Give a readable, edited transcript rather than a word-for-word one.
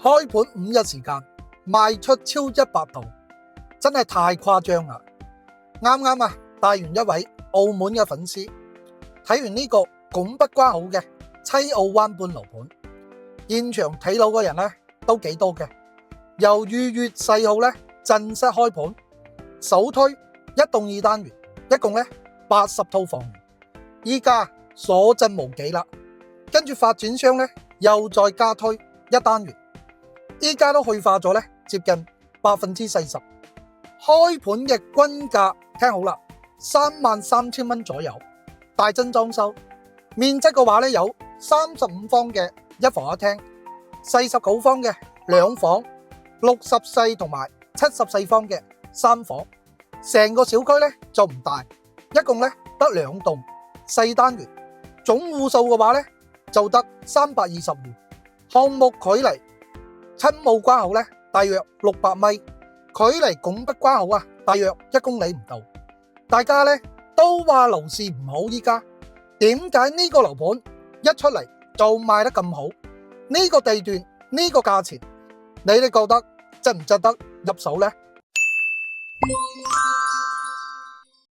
開盤5日時間賣出超100套，真係太誇張啦！啱啱帶完一位澳門嘅粉絲睇完呢個拱北瓜好嘅西澳灣半樓盤，現場睇樓嘅人咧都幾多嘅。由2月4號咧正式開盤，首推1棟2單元，一共咧80套房源，依家所剩無幾啦。跟住發展商咧又再加推1單元，依家都去化咗咧接近40%。開盤嘅均價聽好啦，33,000蚊左右，大增裝修，面積嘅話咧有35方嘅1房1廳，49方嘅2房，64同埋74方嘅3房。成個小區咧就唔大，一共咧得2棟4單元，總戶數嘅話咧就得320戶。項目距離親武關口咧大約600米，距離拱北關口大約1公里唔到。大家咧都話樓市唔好，依家點解呢個樓盤一出嚟就賣得咁好？呢個地段呢個價錢，你哋覺得值唔值得入手呢？